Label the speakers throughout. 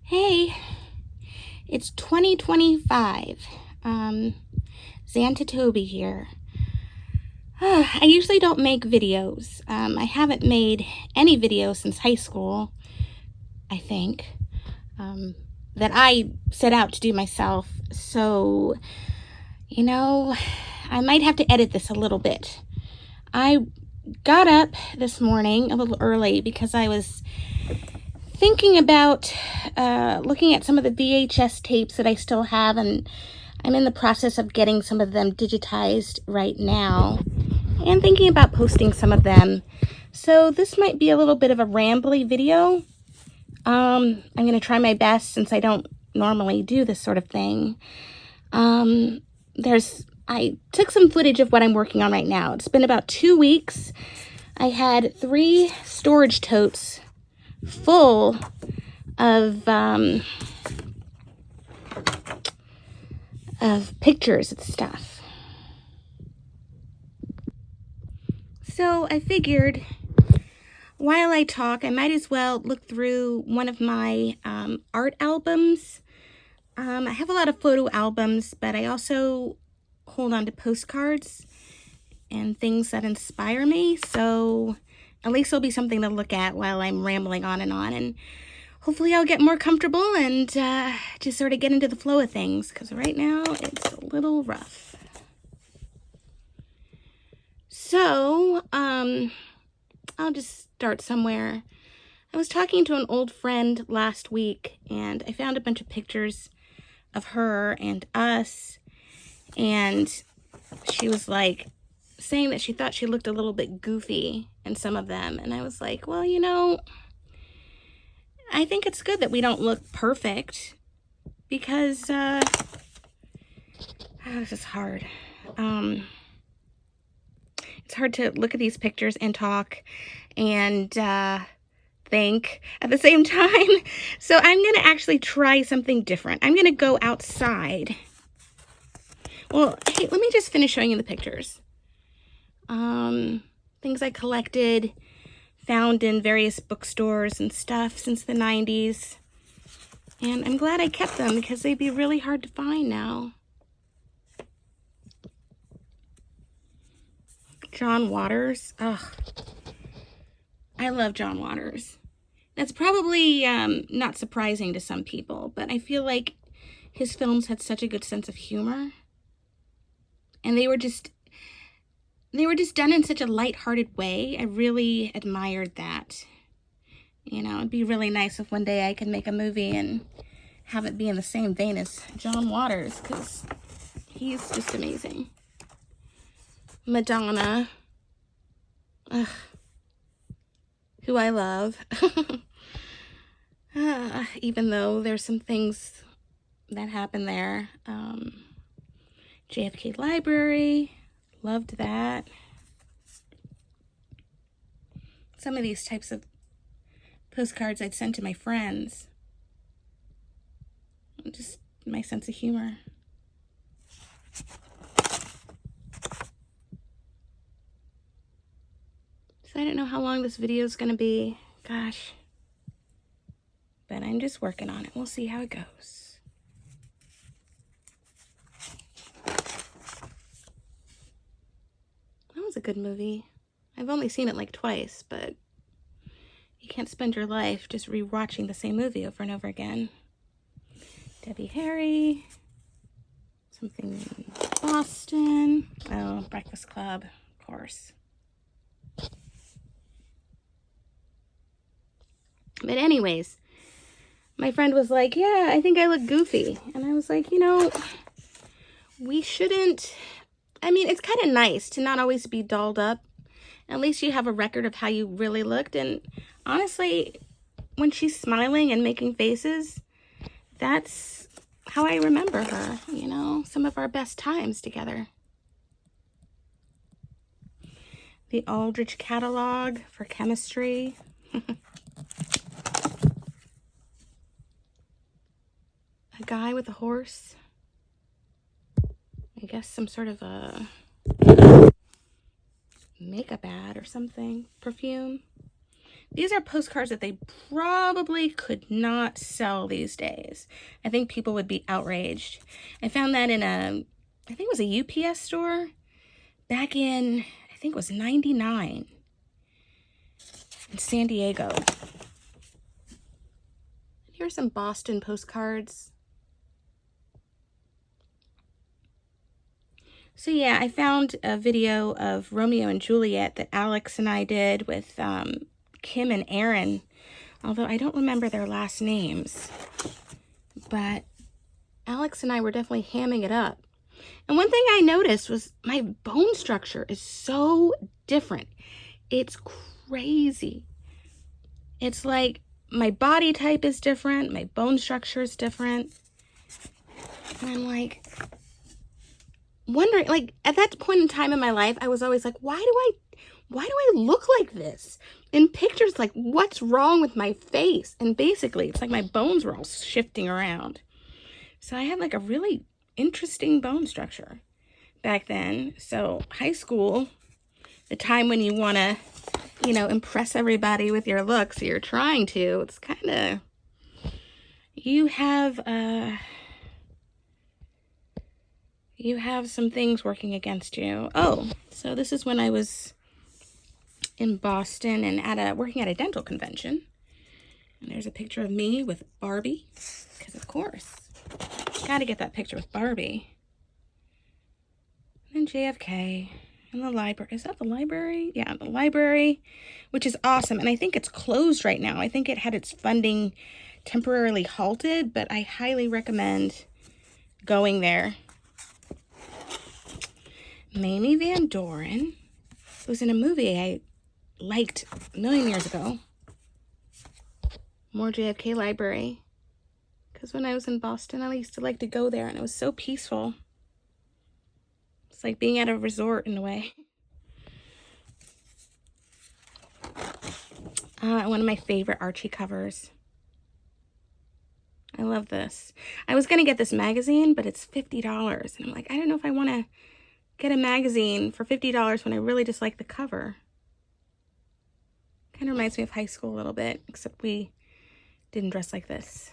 Speaker 1: Hey, it's 2025. Xanta Toby here. I usually don't make videos. I haven't made any videos since high school, I think, that I set out to do myself. So, I might have to edit this a little bit. I got up this morning a little early because I was thinking about looking at some of the VHS tapes that I still have, and I'm in the process of getting some of them digitized right now and thinking about posting some of them. So this might be a little bit of a rambly video. I'm going to try my best since I don't normally do this sort of thing. I took some footage of what I'm working on right now. It's been about 2 weeks. I had 3 storage totes full of pictures and stuff. So I figured while I talk, I might as well look through one of my art albums. I have a lot of photo albums, but I also hold on to postcards and things that inspire me. So at least there'll be something to look at while I'm rambling on. And hopefully I'll get more comfortable and just sort of get into the flow of things, because right now it's a little rough. So, I'll just start somewhere. I was talking to an old friend last week, and I found a bunch of pictures of her and us, and she was like saying that she thought she looked a little bit goofy in some of them, and I was like, well, I think it's good that we don't look perfect, because this is hard. It's hard to look at these pictures and talk and think at the same time. So I'm going to actually try something different. I'm going to go outside. Well, hey, let me just finish showing you the pictures. Things I collected, found in various bookstores and stuff since the 90s. And I'm glad I kept them because they'd be really hard to find now. John Waters. Ugh. I love John Waters. That's probably not surprising to some people, but I feel like his films had such a good sense of humor. And they were just done in such a lighthearted way. I really admired that. It'd be really nice if one day I could make a movie and have it be in the same vein as John Waters, because he's just amazing. Madonna. Ugh. Who I love. Even though there's some things that happen there. JFK Library. Loved that. Some of these types of postcards I'd send to my friends. Just my sense of humor. So I don't know how long this video is going to be. Gosh. But I'm just working on it. We'll see how it goes. That was a good movie. I've only seen it like twice, but you can't spend your life just rewatching the same movie over and over again. Debbie Harry. Something in Boston. Oh, Breakfast Club, of course. But anyways, my friend was like, yeah, I think I look goofy. And I was like, we shouldn't. I mean, it's kind of nice to not always be dolled up. At least you have a record of how you really looked. And honestly, when she's smiling and making faces, that's how I remember her, some of our best times together. The Aldrich catalog for chemistry. A guy with a horse. I guess some sort of a makeup ad or something. Perfume. These are postcards that they probably could not sell these days. I think people would be outraged. I found that in I think it was a UPS store back in, I think it was 99 in San Diego. Here's some Boston postcards. So yeah, I found a video of Romeo and Juliet that Alex and I did with Kim and Aaron, although I don't remember their last names. But Alex and I were definitely hamming it up. And one thing I noticed was my bone structure is so different. It's crazy. It's like my body type is different, my bone structure is different. And I'm like wondering, like at that point in time in my life, I was always like, why do I look like this? In pictures, like what's wrong with my face? And basically it's like my bones were all shifting around. So I had like a really interesting bone structure back then. So high school, the time when you want to, you know, impress everybody with your looks, you're trying to, it's kind of, you have some things working against you. Oh, so this is when I was in Boston and working at a dental convention. And there's a picture of me with Barbie, because of course, gotta get that picture with Barbie. And then JFK and the library. Is that the library? Yeah, the library, which is awesome. And I think it's closed right now. I think it had its funding temporarily halted, but I highly recommend going there. Mamie Van Doren was in a movie I liked a million years ago. More JFK library. Because when I was in Boston, I used to like to go there, and it was so peaceful. It's like being at a resort in a way. One of my favorite Archie covers. I love this. I was going to get this magazine, but it's $50. And I'm like, I don't know if I want to get a magazine for $50 when I really just like the cover. Kind of reminds me of high school a little bit, except we didn't dress like this.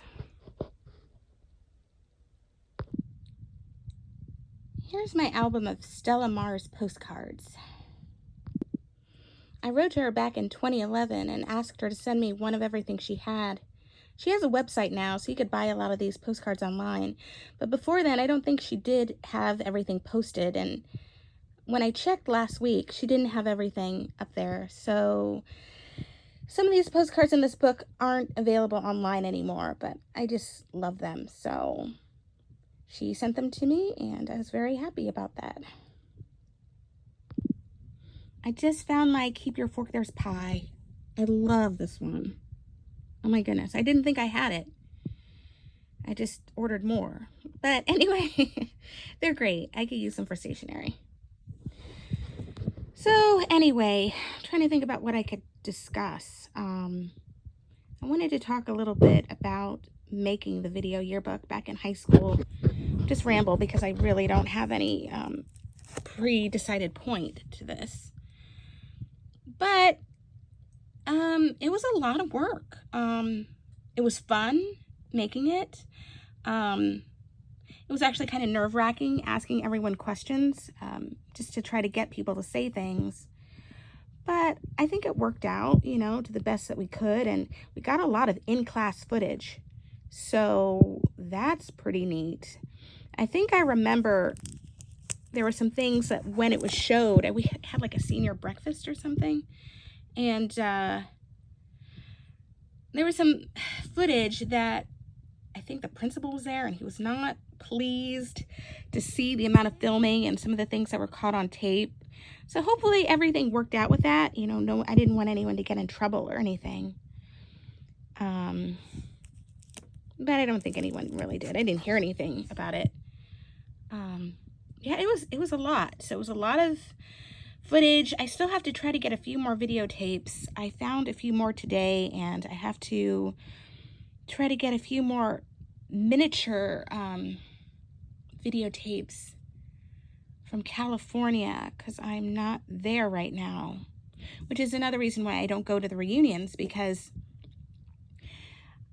Speaker 1: Here's my album of Stella Mars postcards. I wrote to her back in 2011 and asked her to send me one of everything she had. She has a website now, so you could buy a lot of these postcards online. But before then, I don't think she did have everything posted. And when I checked last week, she didn't have everything up there. So some of these postcards in this book aren't available online anymore, but I just love them. So she sent them to me, and I was very happy about that. I just found my Keep Your Fork There's Pie. I love this one. Oh my goodness, I didn't think I had it. I just ordered more. But anyway, they're great. I could use them for stationery. So anyway, I'm trying to think about what I could discuss. I wanted to talk a little bit about making the video yearbook back in high school. Just ramble because I really don't have any pre-decided point to this. But it was a lot of work. It was fun making it. It was actually kind of nerve-wracking asking everyone questions just to try to get people to say things. But I think it worked out, you know, to the best that we could. And we got a lot of in-class footage. So that's pretty neat. I think I remember there were some things that when it was showed, we had like a senior breakfast or something. And there was some footage that I think the principal was there and he was not pleased to see the amount of filming and some of the things that were caught on tape. So hopefully everything worked out with that. You know, no, I didn't want anyone to get in trouble or anything. But I don't think anyone really did. I didn't hear anything about it. Yeah, it was a lot. So it was a lot of footage. I still have to try to get a few more videotapes. I found a few more today, and I have to try to get a few more miniature videotapes from California because I'm not there right now. which is another reason why I don't go to the reunions, because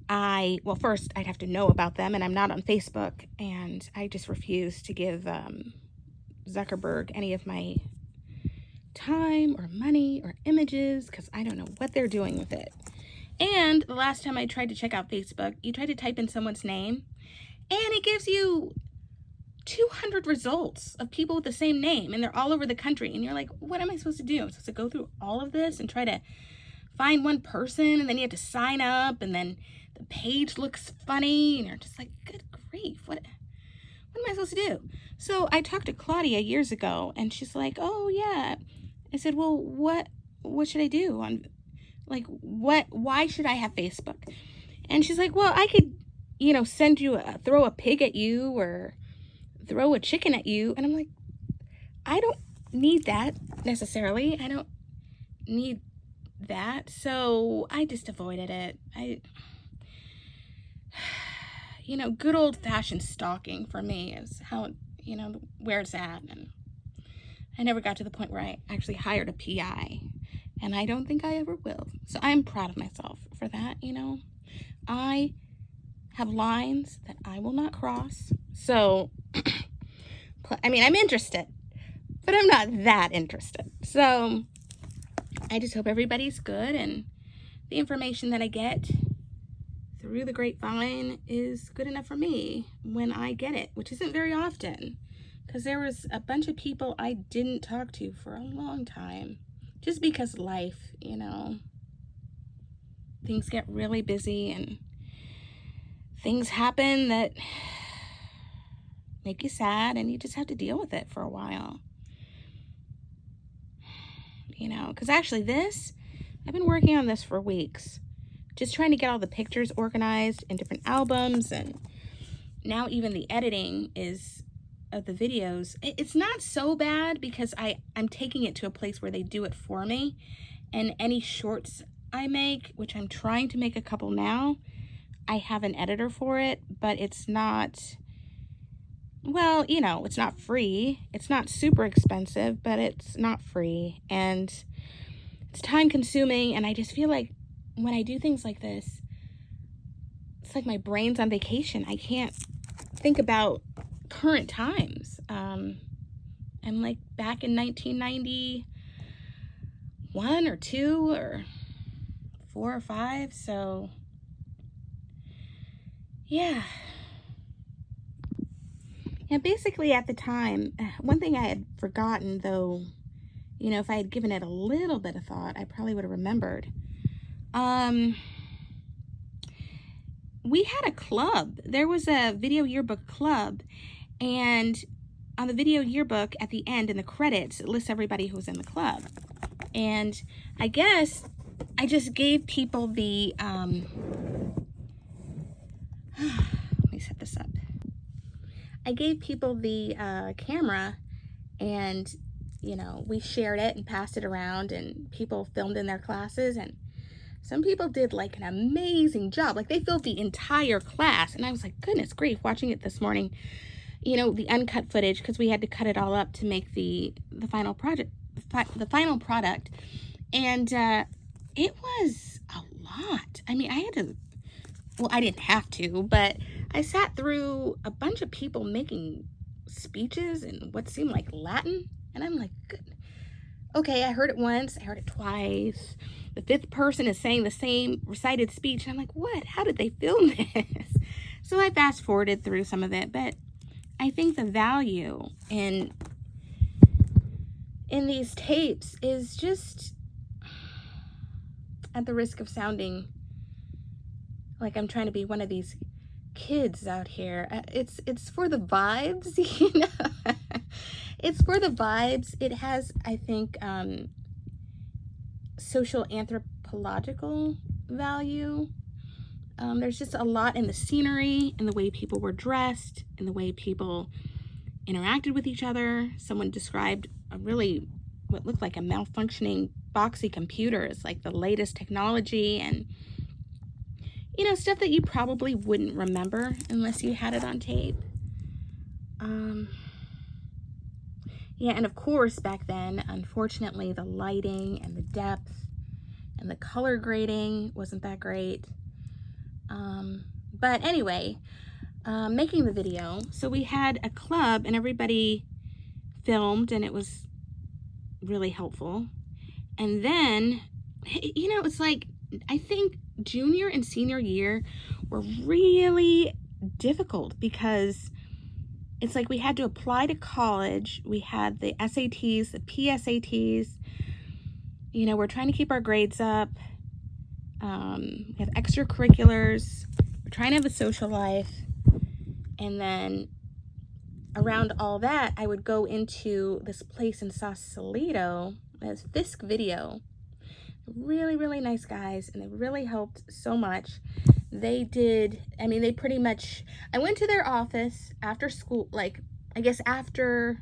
Speaker 1: well, first I'd have to know about them, and I'm not on Facebook, and I just refuse to give Zuckerberg any of my time or money or images, because I don't know what they're doing with it. And the last time I tried to check out Facebook, you try to type in someone's name, and it gives you 200 results of people with the same name, and they're all over the country, and you're like, what am I supposed to do? I'm supposed to go through all of this and try to find one person, and then you have to sign up, and then the page looks funny, and you're just like, good grief, what am I supposed to do? So I talked to Claudia years ago, and she's like, oh yeah. I said, well, what should I do? Why should I have Facebook? And she's like, well, I could, send you throw a pig at you or throw a chicken at you. And I'm like, I don't need that necessarily. I don't need that. So I just avoided it. Good old fashioned stalking for me is how, where it's at. And I never got to the point where I actually hired a PI, and I don't think I ever will. So I'm proud of myself for that. I have lines that I will not cross. So, I mean, I'm interested, but I'm not that interested. So I just hope everybody's good, and the information that I get through the grapevine is good enough for me when I get it, which isn't very often, because there was a bunch of people I didn't talk to for a long time, just because life, things get really busy, and things happen that make you sad, and you just have to deal with it for a while. Because actually I've been working on this for weeks, just trying to get all the pictures organized in different albums, and now even the editing of the videos. It's not so bad, because I'm taking it to a place where they do it for me, and any shorts I make, which I'm trying to make a couple now, I have an editor for it, but it's not, well, it's not free. It's not super expensive, but it's not free, and it's time consuming. And I just feel like when I do things like this, it's like my brain's on vacation. I can't think about current times. I'm like back in 1991 or 2 or 4 or 5. So yeah. And basically at the time, one thing I had forgotten, though, if I had given it a little bit of thought, I probably would have remembered. We had a club. There was a video yearbook club, and on the video yearbook at the end in the credits, it lists everybody who was in the club. And I guess I just gave people the, let me set this up. I gave people the camera, and, we shared it and passed it around, and people filmed in their classes, and some people did like an amazing job. Like, they filmed the entire class, and I was like, goodness grief, watching it this morning, the uncut footage, because we had to cut it all up to make the final project, the final product. And it was a lot. I mean, I didn't have to, but I sat through a bunch of people making speeches in what seemed like Latin, and I'm like, good. Okay, I heard it once, I heard it twice. The 5th person is saying the same recited speech, and I'm like, what? How did they film this? So I fast forwarded through some of it, but I think the value in these tapes is just, at the risk of sounding like I'm trying to be one of these kids out here, it's for the vibes, It's for the vibes. It has, I think, social anthropological value. There's just a lot in the scenery, in the way people were dressed, in the way people interacted with each other. Someone described what looked like a malfunctioning boxy computer as like the latest technology, and stuff that you probably wouldn't remember unless you had it on tape. Yeah, and of course, back then, unfortunately, the lighting and the depth and the color grading wasn't that great. But anyway, making the video, so we had a club and everybody filmed, and it was really helpful. And then, you know, it's like, I think junior and senior year were really difficult because it's like we had to apply to college. We had the SATs, the PSATs. You know, we're trying to keep our grades up. We have extracurriculars. We're trying to have a social life. And then around all that, I would go into this place in Sausalito. It's Fisk Video. Really, really nice guys, and they really helped so much. They did, I mean, they pretty much, I went to their office after school, like, I guess after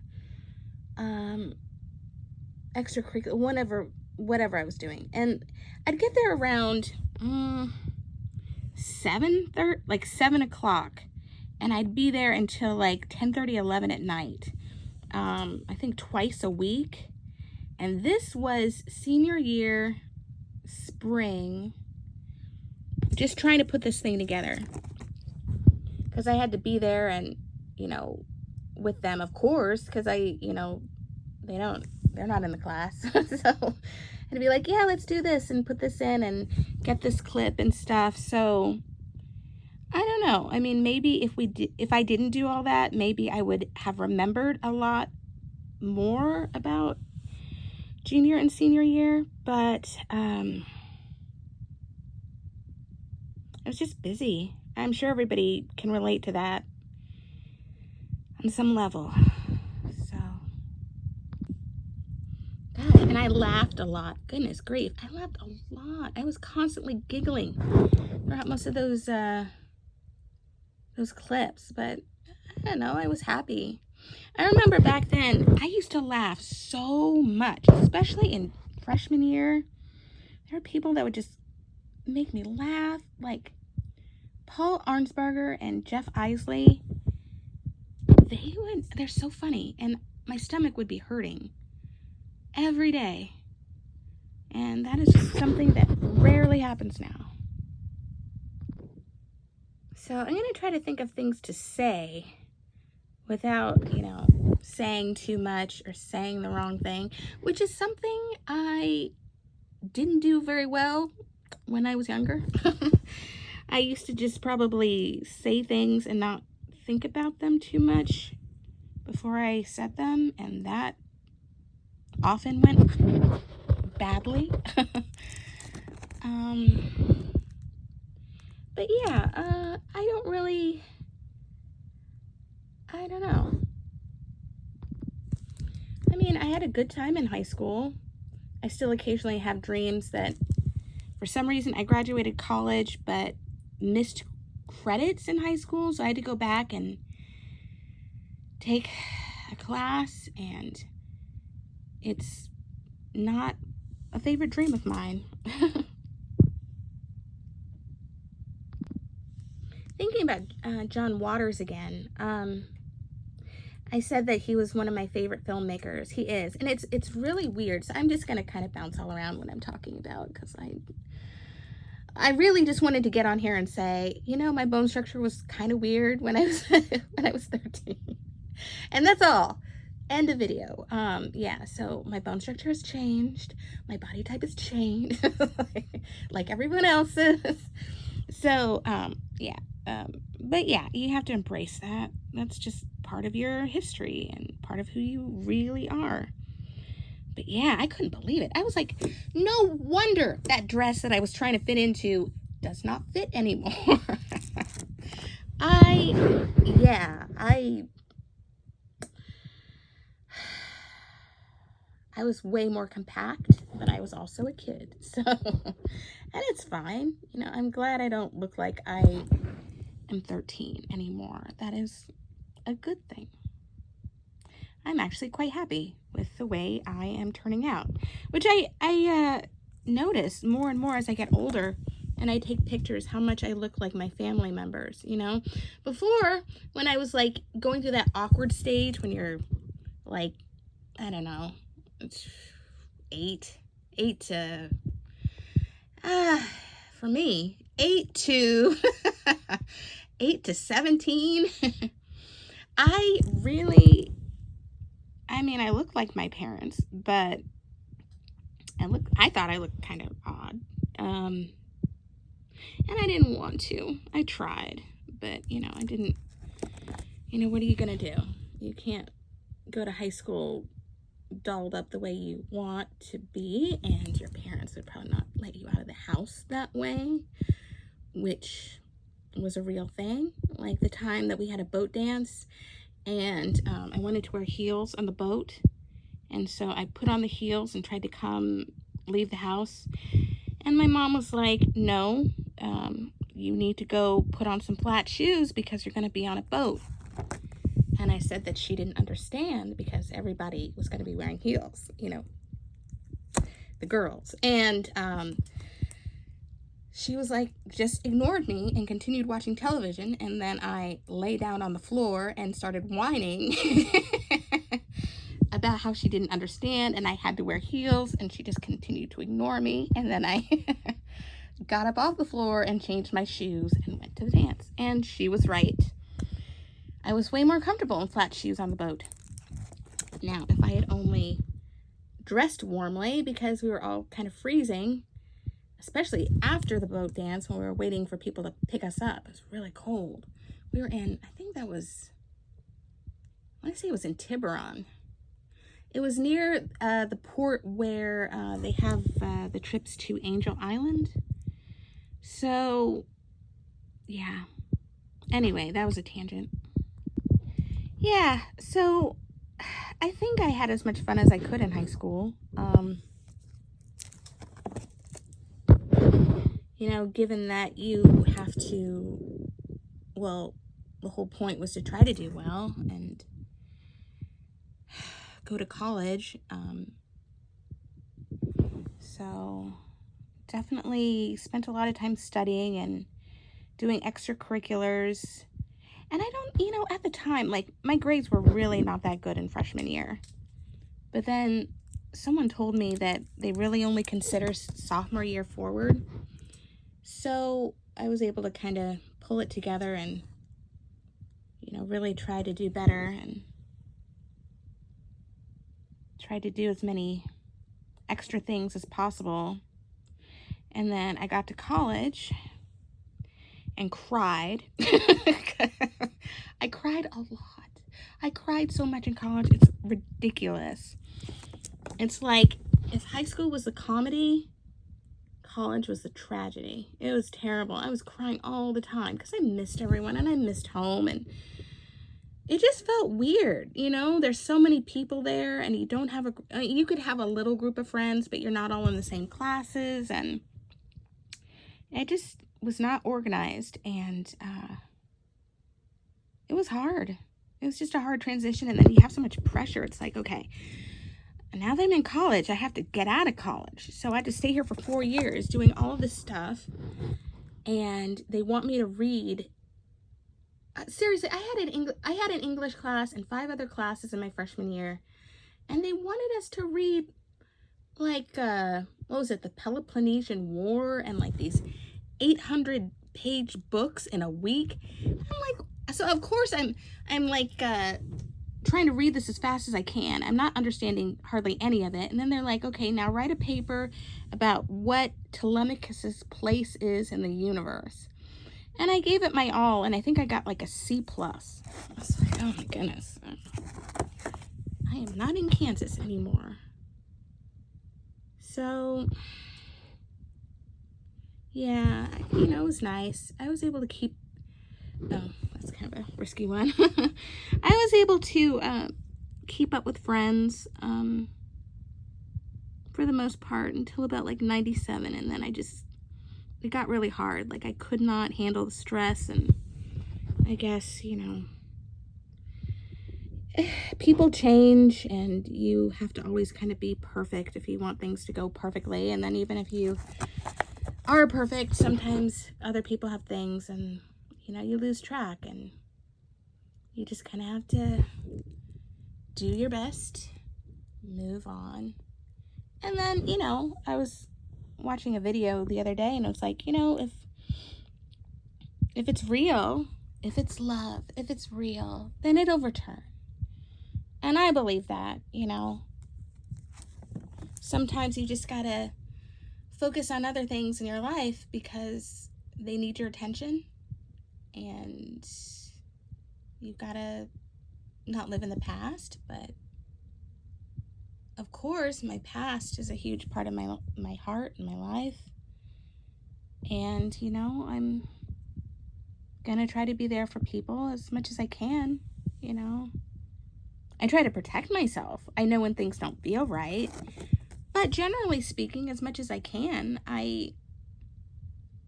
Speaker 1: extracurricular, whatever I was doing. And I'd get there around 7 o'clock, and I'd be there until like 10:30, 11 at night. I think twice a week. And this was senior year, spring, just trying to put this thing together, because I had to be there and, you know, with them, of course, because you know, they're not in the class. So I'd be like, yeah, let's do this and put this in and get this clip and stuff. So I don't know. I mean, maybe if I didn't do all that, maybe I would have remembered a lot more about junior and senior year, but I was just busy. I'm sure everybody can relate to that on some level. So, God, and I laughed a lot. Goodness grief, I laughed a lot. I was constantly giggling throughout most of those clips, but I don't know, I was happy. I remember back then, I used to laugh so much, especially in freshman year. There were people that would just make me laugh, like Paul Arnsberger and Jeff Isley. They're so funny, and my stomach would be hurting every day. And that is just something that rarely happens now. So I'm going to try to think of things to say without, you know, saying too much or saying the wrong thing, which is something I didn't do very well when I was younger. I used to just probably say things and not think about them too much before I said them, and that often went badly. But yeah, I don't know. I mean, I had a good time in high school. I still occasionally have dreams that for some reason I graduated college but missed credits in high school, so I had to go back and take a class, and it's not a favorite dream of mine. Thinking about John Waters again, I said that he was one of my favorite filmmakers. He is, and it's really weird, so I'm just going to kind of bounce all around when I'm talking about, because I really just wanted to get on here and say, you know, my bone structure was kind of weird when I was when I was 13. And that's all. End of video. Yeah, so my bone structure has changed. My body type has changed. Like everyone else's. So, yeah. But yeah, you have to embrace that. That's just part of your history and part of who you really are. But yeah, I couldn't believe it. I was like, no wonder that dress that I was trying to fit into does not fit anymore. I was way more compact, but I was also a kid. So, and it's fine. You know, I'm glad I don't look like I am 13 anymore. That is a good thing. I'm actually quite happy with the way I am turning out, which I notice more and more as I get older and I take pictures how much I look like my family members, you know. Before, when I was like going through that awkward stage when you're like I don't know, it's 8 to, for me, 8 to, 8 to 17. I mean, I look like my parents, but I thought I looked kind of odd. And I didn't want to. I tried, but, I didn't, what are you going to do? You can't go to high school dolled up the way you want to be, and your parents would probably not let you out of the house that way, which was a real thing. Like the time that we had a boat dance, and I wanted to wear heels on the boat, and so I put on the heels and tried to leave the house, and my mom was like, no, you need to go put on some flat shoes because you're going to be on a boat. And I said that she didn't understand because everybody was going to be wearing heels, the girls. And she was like, just ignored me and continued watching television. And then I lay down on the floor and started whining about how she didn't understand and I had to wear heels, and she just continued to ignore me. And then I got up off the floor and changed my shoes and went to the dance. And she was right. I was way more comfortable in flat shoes on the boat. Now, if I had only dressed warmly, because we were all kind of freezing, especially after the boat dance when we were waiting for people to pick us up. It was really cold. We were in, I think that was, I want to say it was in Tiburon. It was near the port where they have the trips to Angel Island. So, yeah. Anyway, that was a tangent. Yeah, so I think I had as much fun as I could in high school. Given that you have to, well, the whole point was to try to do well and go to college. So definitely spent a lot of time studying and doing extracurriculars. And I don't, at the time, like, my grades were really not that good in freshman year. But then someone told me that they really only consider sophomore year forward. So I was able to kind of pull it together and, really try to do better and try to do as many extra things as possible. And then I got to college and cried. I cried a lot. I cried so much in college. It's ridiculous. It's like if high school was a comedy, college was a tragedy. It was terrible. I was crying all the time because I missed everyone and I missed home, and it just felt weird. There's so many people there, and you don't have you could have a little group of friends, but you're not all in the same classes, and it just was not organized, and it was hard. It was just a hard transition, and then you have so much pressure. It's like, okay, now that I'm in college, I have to get out of college. So I had to stay here for 4 years doing all of this stuff, and they want me to read. Seriously, I had an English class and 5 other classes in my freshman year, and they wanted us to read, like, what was it, the Peloponnesian War, and like these 800-page books in a week. I'm like, so of course I'm like trying to read this as fast as I can. I'm not understanding hardly any of it. And then they're like, okay, now write a paper about what Telemachus's place is in the universe. And I gave it my all, and I think I got like a C+. I was like, oh my goodness. I am not in Kansas anymore. So, yeah, it was nice. I was able to keep, oh, that's kind of a risky one. I was able to keep up with friends for the most part until about like 97, and then it got really hard. Like, I could not handle the stress, and I guess, people change, and you have to always kind of be perfect if you want things to go perfectly. And then even if you are perfect, sometimes other people have things, and, you lose track, and you just kind of have to do your best move on. And then, you know, I was watching a video the other day and I was like, you know, if it's real, if it's love, if it's real, then it'll return. And I believe that, you know. Sometimes you just gotta focus on other things in your life because they need your attention, and you gotta not live in the past. But of course, my past is a huge part of my heart and my life. And, you know, I'm gonna try to be there for people as much as I can, you know. I try to protect myself. I know when things don't feel right. But generally speaking, as much as I can, I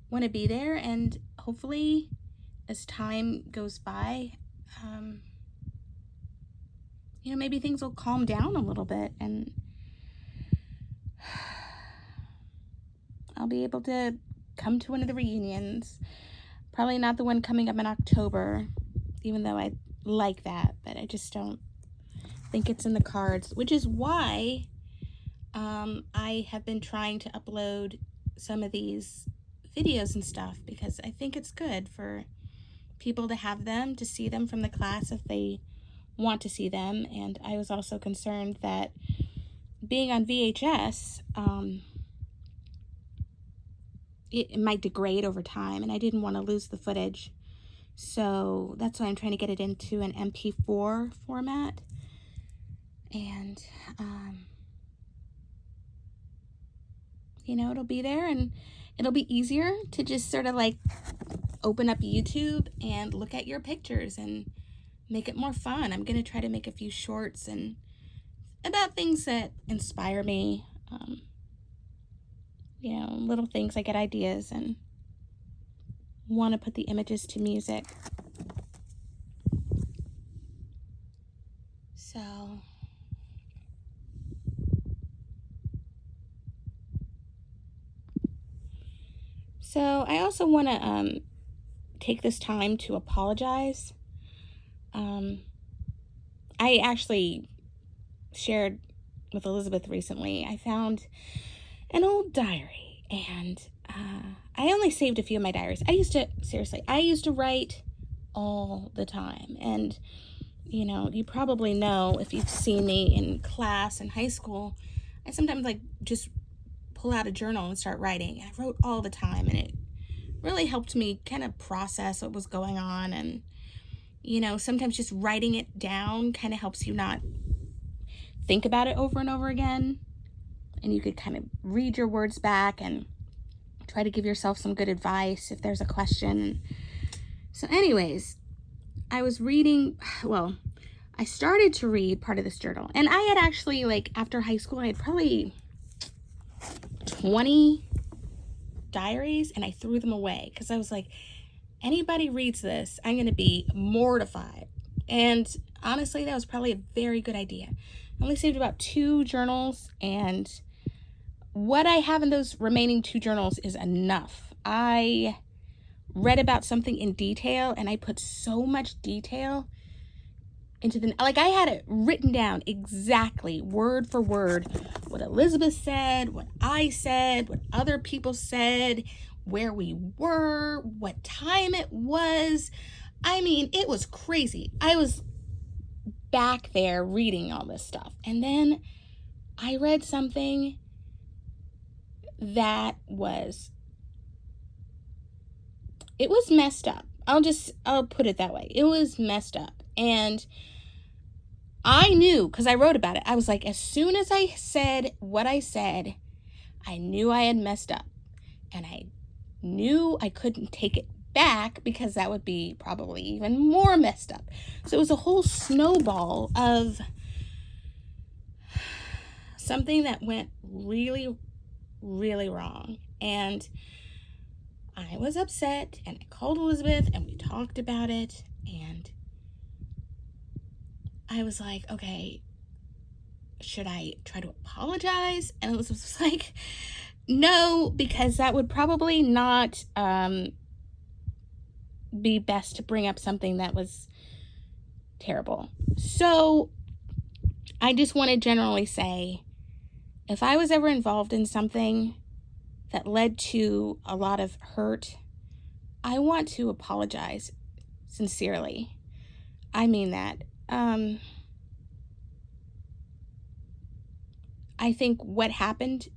Speaker 1: want to be there. And hopefully, as time goes by, you know, maybe things will calm down a little bit and I'll be able to come to one of the reunions. Probably not the one coming up in October, even though I like that, but I just don't think it's in the cards, which is why I have been trying to upload some of these videos and stuff, because I think it's good for people to have them, to see them from the class if they want to see them. And I was also concerned that being on VHS, it might degrade over time, and I didn't want to lose the footage. So that's why I'm trying to get it into an MP4 format. And, you know, it'll be there, and it'll be easier to just sort of like open up YouTube and look at your pictures and make it more fun. I'm going to try to make a few shorts and about things that inspire me, you know, little things. I get ideas and want to put the images to music. So I also want to take this time to apologize. I actually shared with Elizabeth recently, I found an old diary, and I only saved a few of my diaries. I used to write all the time. And, you know, you probably know if you've seen me in class in high school, I sometimes like just pull out a journal and start writing. And I wrote all the time, and it really helped me kind of process what was going on. And, you know, sometimes just writing it down kind of helps you not think about it over and over again. And you could kind of read your words back and try to give yourself some good advice if there's a question. So anyways, I was reading, well, I started to read part of this journal. And I had actually, like, after high school, I had probably 20 diaries, and I threw them away because I was like, anybody reads this, I'm going to be mortified. And honestly, that was probably a very good idea. I only saved about 2 journals, and what I have in those remaining 2 journals is enough. I read about something in detail, and I put so much detail into the, like, I had it written down exactly, word for word, what Elizabeth said, what I said, what other people said, where we were, what time it was. I mean, it was crazy. I was back there reading all this stuff. And then I read something that was, it was messed up. I'll put it that way. It was messed up. And I knew, because I wrote about it, I was like, as soon as I said what I said, I knew I had messed up. And I knew I couldn't take it back because that would be probably even more messed up. So it was a whole snowball of something that went really, really wrong. And I was upset, and I called Elizabeth, and we talked about it, and I was like, okay, should I try to apologize? And Elizabeth was like, no, because that would probably not be best to bring up something that was terrible. So I just want to generally say, if I was ever involved in something that led to a lot of hurt, I want to apologize sincerely. I mean that. I think what happened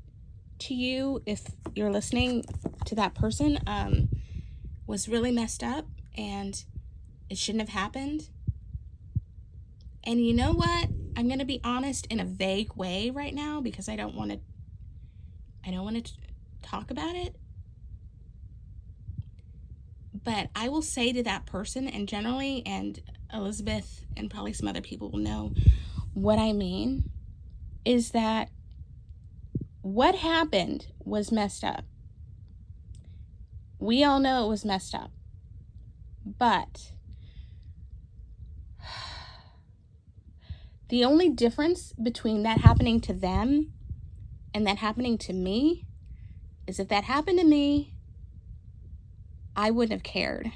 Speaker 1: to you, if you're listening to that person, was really messed up, and it shouldn't have happened. And you know what? I'm going to be honest in a vague way right now because I don't want to talk about it. But I will say to that person, and generally, and Elizabeth and probably some other people will know what I mean, is that what happened was messed up. We all know it was messed up. But the only difference between that happening to them and that happening to me is if that happened to me, I wouldn't have cared.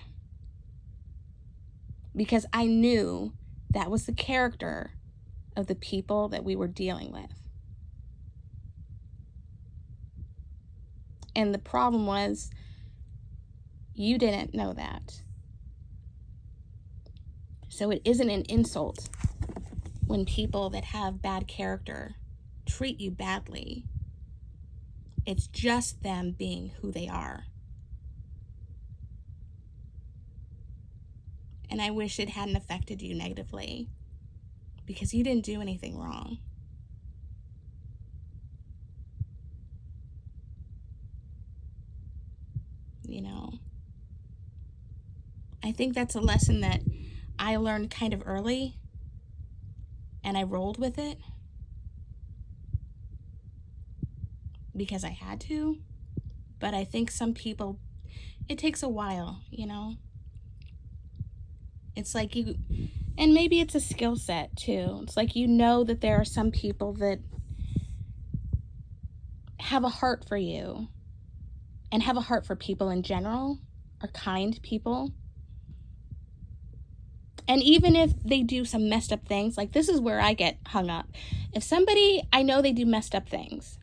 Speaker 1: Because I knew that was the character of the people that we were dealing with. And the problem was, you didn't know that. So it isn't an insult when people that have bad character treat you badly. It's just them being who they are. And I wish it hadn't affected you negatively, because you didn't do anything wrong. You know, I think that's a lesson that I learned kind of early, and I rolled with it because I had to. But I think some people, it takes a while, you know. It's like you, and maybe it's a skill set too. It's like, you know, that there are some people that have a heart for you and have a heart for people in general, are kind people. And even if they do some messed up things, like, this is where I get hung up. If somebody, I know they do messed up things,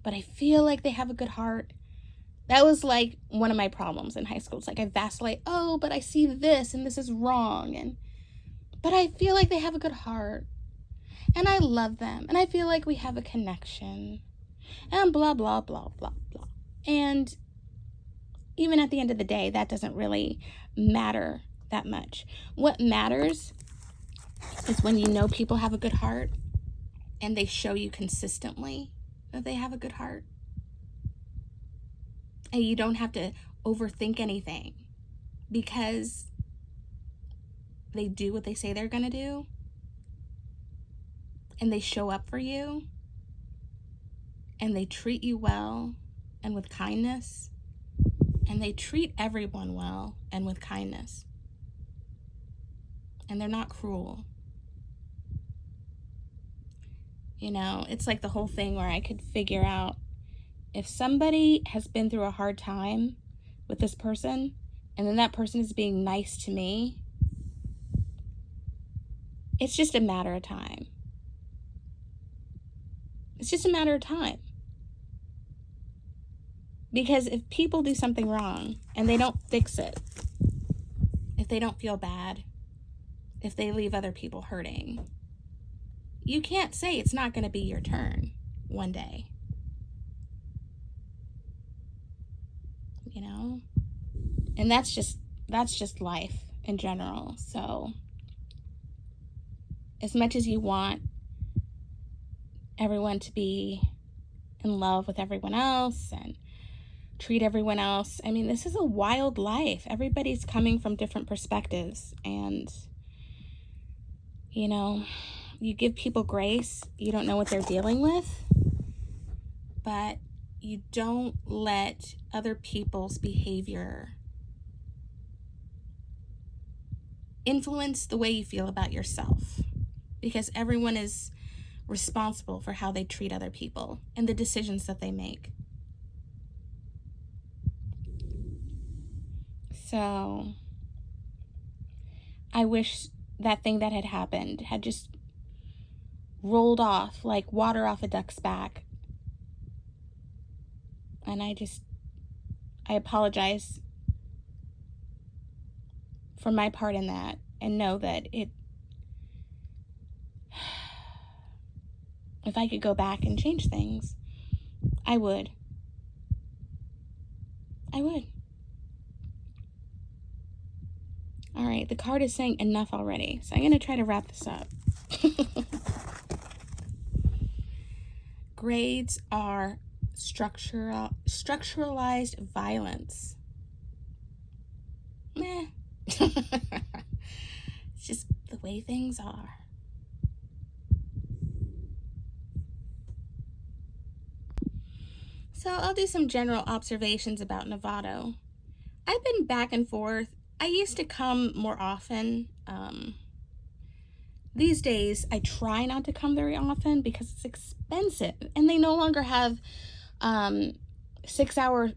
Speaker 1: but I feel like they have a good heart. That was like one of my problems in high school. It's like I vacillate, oh, but I see this and this is wrong. But I feel like they have a good heart. And I love them. And I feel like we have a connection. And blah, blah, blah, blah, blah. And even at the end of the day, that doesn't really matter that much. What matters is when you know people have a good heart and they show you consistently that they have a good heart. And you don't have to overthink anything, because they do what they say they're going to do, and they show up for you, and they treat you well and with kindness, and they treat everyone well and with kindness, and they're not cruel. You know, it's like the whole thing where I could figure out, if somebody has been through a hard time with this person, and then that person is being nice to me, it's just a matter of time. It's just a matter of time. Because if people do something wrong and they don't fix it, if they don't feel bad, if they leave other people hurting, you can't say it's not going to be your turn one day. You know? And that's just life in general. So as much as you want everyone to be in love with everyone else and treat everyone else, I mean, this is a wild life. Everybody's coming from different perspectives, and you know, you give people grace. You don't know what they're dealing with, but you don't let other people's behavior influence the way you feel about yourself, because everyone is responsible for how they treat other people and the decisions that they make. So I wish that thing that had happened had just rolled off like water off a duck's back. And I apologize for my part in that, and know that if I could go back and change things, I would. All right, the card is saying enough already, so I'm going to try to wrap this up. Grades are structuralized violence. Meh. It's just the way things are. So I'll do some general observations about Novato. I've been back and forth. I used to come more often. These days, I try not to come very often because it's expensive, and they no longer have 6-hour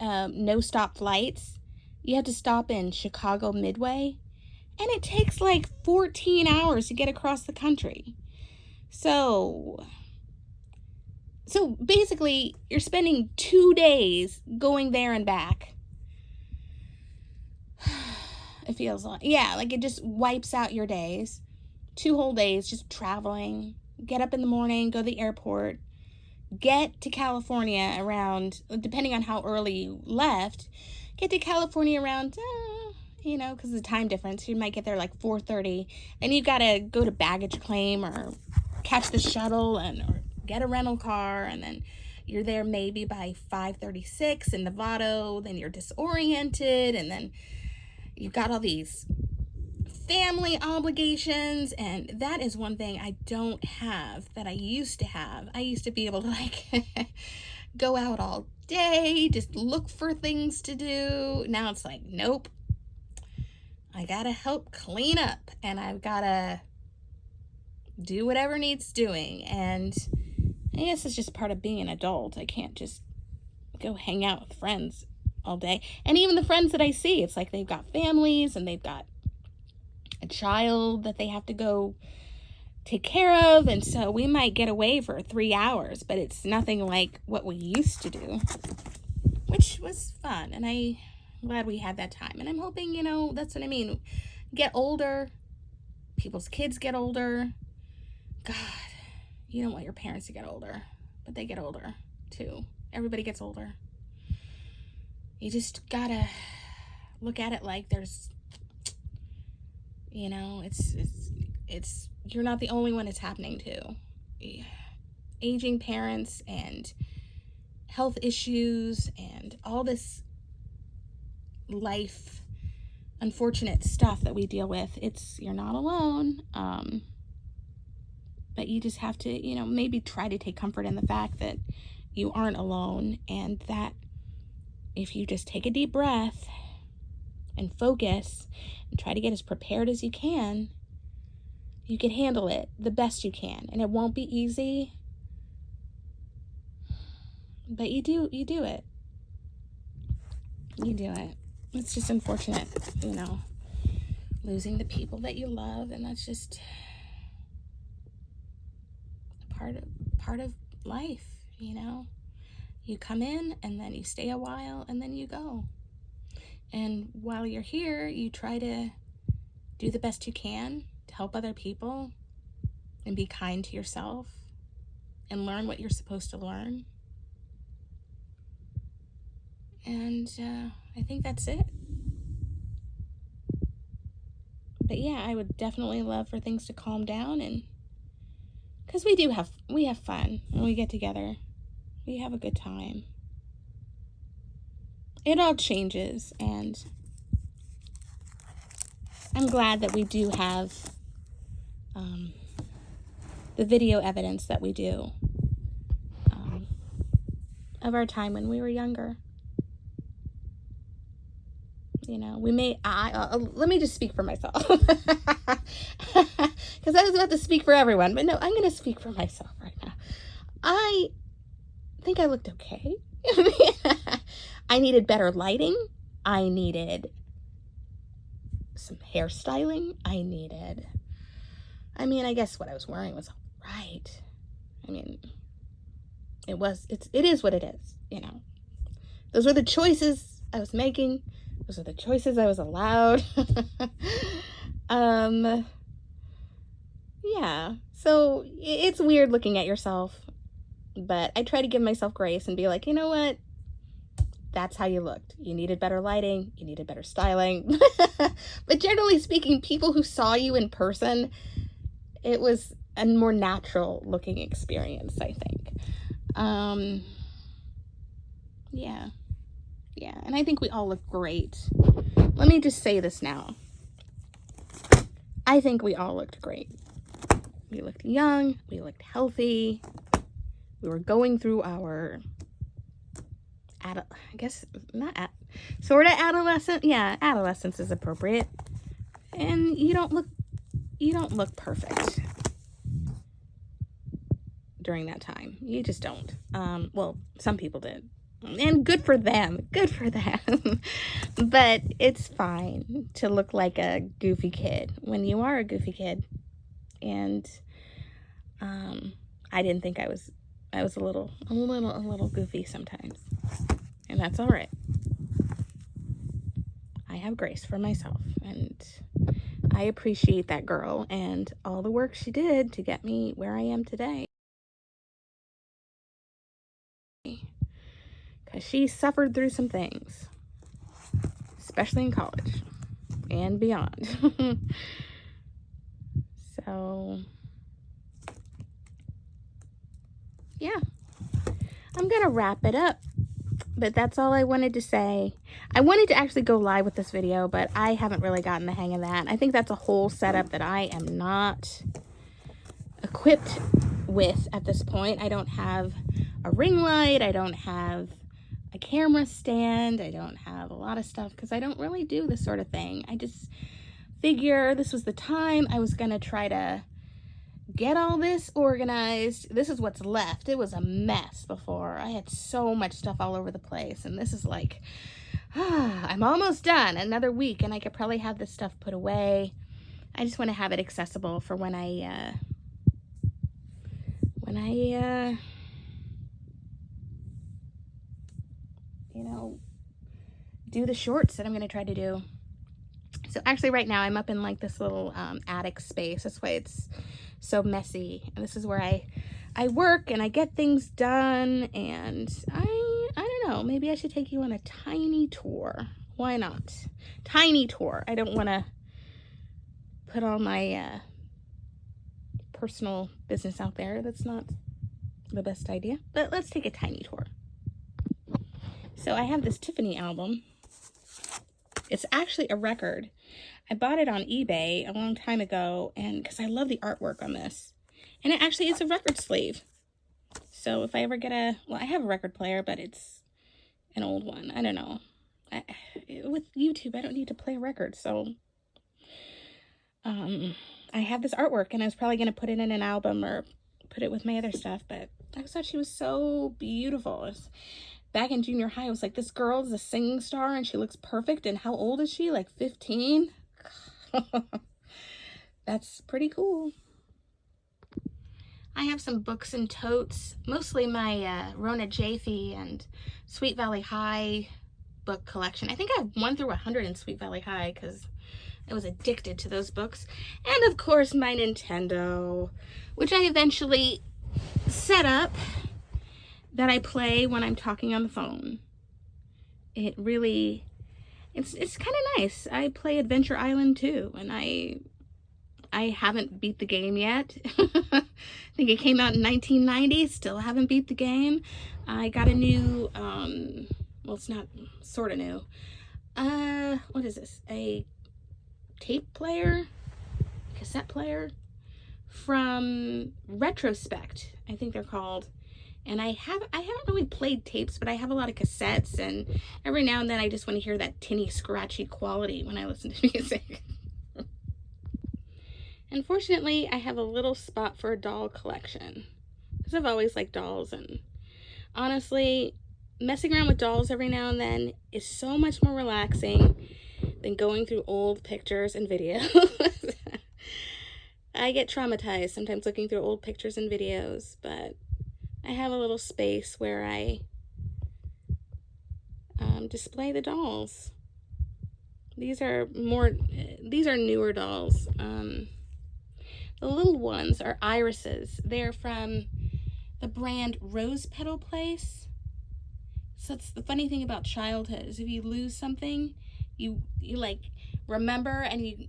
Speaker 1: no-stop flights. You have to stop in Chicago Midway, and it takes like 14 hours to get across the country. So basically, you're spending 2 days going there and back. It feels like, yeah, like it just wipes out your days. 2 whole days just traveling. Get up in the morning, go to the airport, get to California around, depending on how early you left, get to California around, because of the time difference, you might get there like 4:30. Then you gotta go to baggage claim or catch the shuttle or get a rental car, and then you're there maybe by 5:36 in Novato. Then you're disoriented, and then you've got all these family obligations, and that is one thing I don't have that I used to have. I used to be able to like go out all day, just look for things to do. Now it's like, nope, I gotta help clean up, and I've gotta do whatever needs doing. And I guess it's just part of being an adult. I can't just go hang out with friends all day. And even the friends that I see, it's like they've got families and they've got a child that they have to go take care of, and so we might get away for 3 hours, but it's nothing like what we used to do, which was fun, and I'm glad we had that time. And I'm hoping, that's what I mean, get older, people's kids get older. God, you don't want your parents to get older, but they get older too. Everybody gets older. You just gotta look at it like there's, it's you're not the only one it's happening to. Aging parents and health issues and all this life unfortunate stuff that we deal with. You're not alone. But you just have to, maybe try to take comfort in the fact that you aren't alone, and that if you just take a deep breath and focus and try to get as prepared as you can handle it the best you can. And it won't be easy, but you do it. It's just unfortunate, losing the people that you love, and that's just part of life. You come in, and then you stay a while, and then you go. And while you're here, you try to do the best you can to help other people and be kind to yourself and learn what you're supposed to learn. And I think that's it. But yeah, I would definitely love for things to calm down, and because we have fun when we get together. We have a good time. It all changes, and I'm glad that we do have the video evidence that we do of our time when we were younger. We may, let me just speak for myself, because I was about to speak for everyone, but no, I'm going to speak for myself right now. I think I looked okay. I needed better lighting. I needed some hairstyling. I needed I mean, I guess what I was wearing was right. I mean, it is what it is, you know. Those were the choices I was making. Those are the choices I was allowed. Yeah, so it's weird looking at yourself, but I try to give myself grace and be like, you know what? That's how you looked. You needed better lighting. You needed better styling. But generally speaking, people who saw you in person, it was a more natural looking experience, I think. Yeah. Yeah, and I think we all look great. Let me just say this now. I think we all looked great. We looked young. We looked healthy. We were going through our, I guess, sort of adolescent. Yeah, adolescence is appropriate. And you don't look perfect during that time. You just don't. Well, some people did. And good for them. Good for them. But it's fine to look like a goofy kid when you are a goofy kid. And I didn't think I was a little goofy sometimes. And that's all right. I have grace for myself, and I appreciate that girl and all the work she did to get me where I am today. Because she suffered through some things, especially in college and beyond. So, yeah, I'm going to wrap it up. But that's all I wanted to say. I wanted to actually go live with this video, but I haven't really gotten the hang of that. I think that's a whole setup that I am not equipped with at this point. I don't have a ring light. I don't have a camera stand. I don't have a lot of stuff because I don't really do this sort of thing. I just figure this was the time I was going to try to get all this organized. This is what's left. It was a mess before. I had so much stuff all over the place, and this is like, I'm almost done. Another week, and I could probably have this stuff put away. I just want to have it accessible for when I you know, do the shorts that I'm going to try to do. So actually right now I'm up in like this little attic space. That's why it's so messy. And this is where I work and I get things done. And I don't know, maybe I should take you on a tiny tour. Why not? Tiny tour. I don't want to put all my personal business out there. That's not the best idea. But let's take a tiny tour. So I have this Tiffany album. It's actually a record. I bought it on eBay a long time ago, and because I love the artwork on this. And it actually is a record sleeve. So if I ever get well, I have a record player, but it's an old one. I don't know. With YouTube, I don't need to play records, so I have this artwork, and I was probably going to put it in an album or put it with my other stuff, but I just thought she was so beautiful. Back in junior high, I was like, this girl is a singing star and she looks perfect. And how old is she? Like 15? That's pretty cool. I have some books and totes, mostly my Rona Jaffe and Sweet Valley High book collection. I think I have 1 through 100 in Sweet Valley High because I was addicted to those books. And of course, my Nintendo, which I eventually set up, that I play when I'm talking on the phone. It really, it's kind of nice. I play Adventure Island too, and I haven't beat the game yet. I think it came out in 1990, still haven't beat the game. I got a new, well, it's not sort of new. What is this? A tape player, cassette player from Retrospect, I think they're called. And I haven't really played tapes, but I have a lot of cassettes, and every now and then I just want to hear that tinny, scratchy quality when I listen to music. Unfortunately, I have a little spot for a doll collection, because I've always liked dolls, and honestly, messing around with dolls every now and then is so much more relaxing than going through old pictures and videos. I get traumatized sometimes looking through old pictures and videos, but I have a little space where I display the dolls. These are newer dolls. The little ones are irises. They're from the brand Rose Petal Place. So that's the funny thing about childhood, is if you lose something, you like remember and you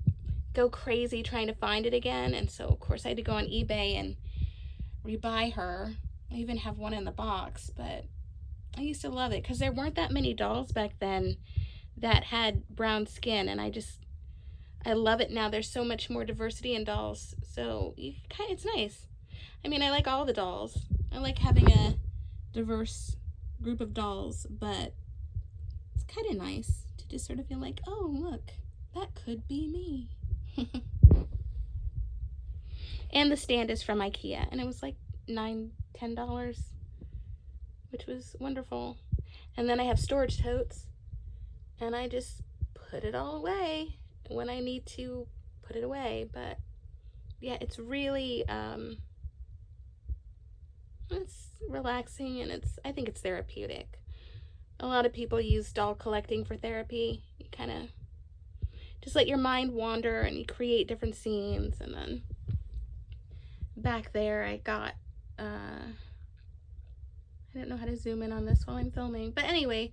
Speaker 1: go crazy trying to find it again. And so of course I had to go on eBay and rebuy her. I even have one in the box, but I used to love it because there weren't that many dolls back then that had brown skin, and I love it now. There's so much more diversity in dolls, so it's nice. I mean, I like all the dolls. I like having a diverse group of dolls, but it's kind of nice to just sort of feel like, oh, look, that could be me. And the stand is from IKEA, and it was like $10, which was wonderful. And then I have storage totes, and I just put it all away when I need to put it away. But yeah, it's really it's relaxing, and I think it's therapeutic. A lot of people use doll collecting for therapy. You kind of just let your mind wander and you create different scenes. And then back there I got I don't know how to zoom in on this while I'm filming, but anyway,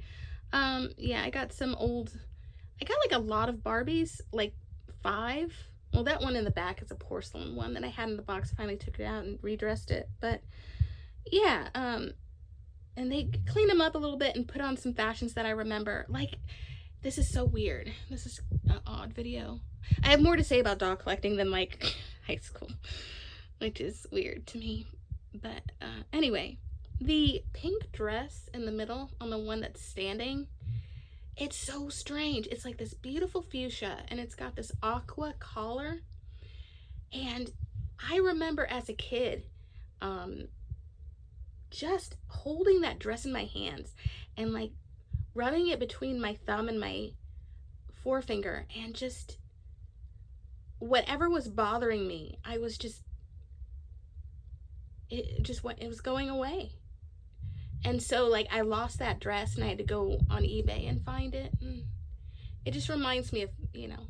Speaker 1: yeah, I got like a lot of Barbies, like 5. Well, that one in the back is a porcelain one that I had in the box. I finally took it out and redressed it. But yeah, and they cleaned them up a little bit and put on some fashions that I remember. Like, this is so weird. This is an odd video. I have more to say about doll collecting than like high school, which is weird to me. But anyway, the pink dress in the middle on the one that's standing, it's so strange. It's like this beautiful fuchsia, and it's got this aqua collar. And I remember as a kid, just holding that dress in my hands and like rubbing it between my thumb and my forefinger, and just whatever was bothering me, it was going away. And so like I lost that dress and I had to go on eBay and find it. And it just reminds me of, you know,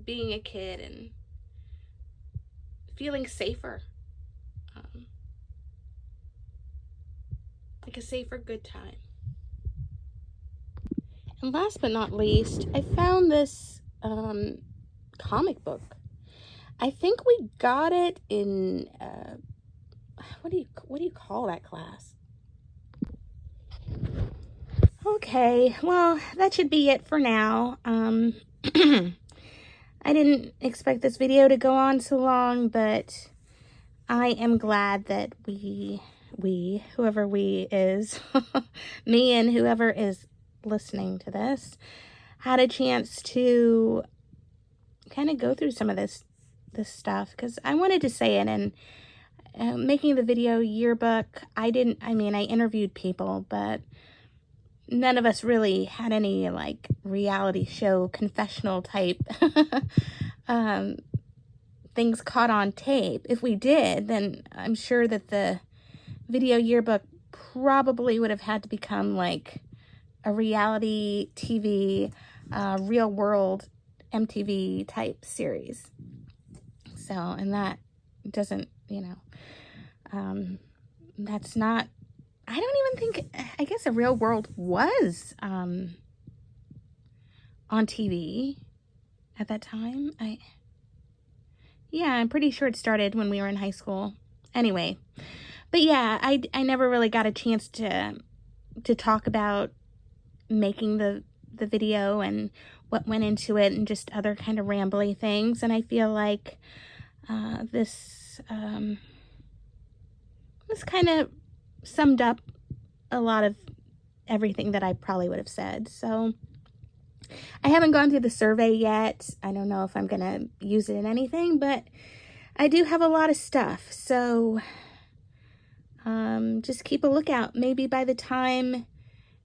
Speaker 1: being a kid and feeling safer. Like a safer good time. And last but not least, I found this comic book. I think we got it in what do you call that class? Okay, well, that should be it for now. I didn't expect this video to go on so long, but I am glad that whoever we is, me and whoever is listening to this, had a chance to kind of go through some of this stuff, because I wanted to say it. And making the video Yearbook, I interviewed people, but none of us really had any like reality show confessional type things caught on tape. If we did, then I'm sure that the video Yearbook probably would have had to become like a reality TV, real world MTV type series. So, and that doesn't, you know, that's not, I don't even think, I guess a real world was on TV at that time. Yeah, I'm pretty sure it started when we were in high school. Anyway, but yeah, I never really got a chance to talk about making the video and what went into it and just other kind of rambly things. And I feel like this kind of summed up a lot of everything that I probably would have said. So I haven't gone through the survey yet. I don't know if I'm going to use it in anything, but I do have a lot of stuff. So just keep a lookout. Maybe by the time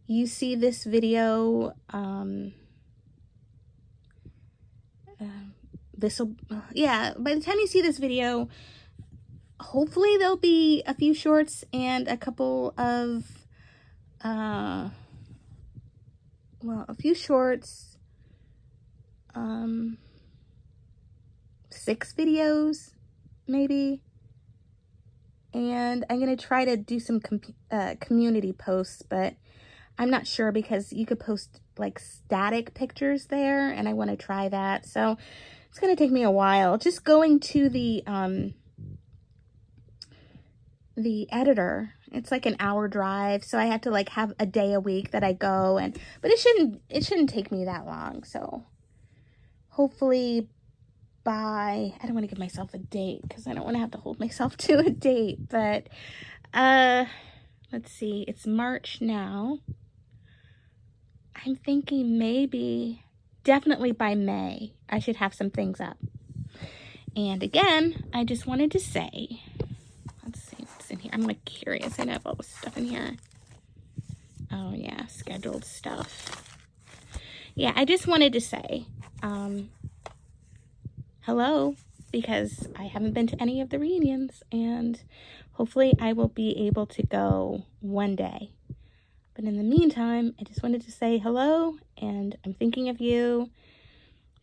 Speaker 1: you see this the yeah, by the time you see this video, hopefully there'll be a few shorts and a couple of, a few shorts, 6 videos, maybe. And I'm going to try to do some community posts, but I'm not sure because you could post like static pictures there, and I want to try that. So it's going to take me a while. Just going to the editor, it's like an hour drive, so I have to like have a day a week that I go, but it shouldn't take me that long. So hopefully I don't want to give myself a date because I don't want to have to hold myself to a date, but let's see, it's March now. I'm thinking definitely by May, I should have some things up. And again, I just wanted to say, let's see what's in here. I'm like curious. I know I have all this stuff in here. Oh yeah, scheduled stuff. Yeah, I just wanted to say, hello, because I haven't been to any of the reunions, and hopefully I will be able to go one day. But in the meantime, I just wanted to say hello, and I'm thinking of you,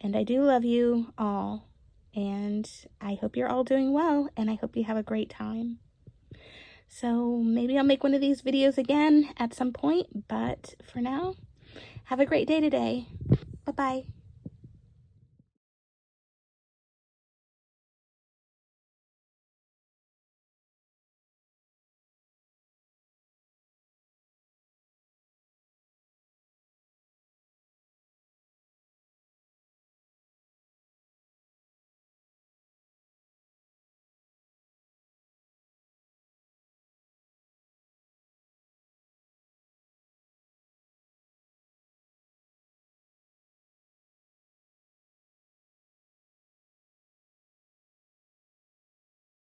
Speaker 1: and I do love you all, and I hope you're all doing well, and I hope you have a great time. So maybe I'll make one of these videos again at some point, but for now, have a great day today. Bye-bye.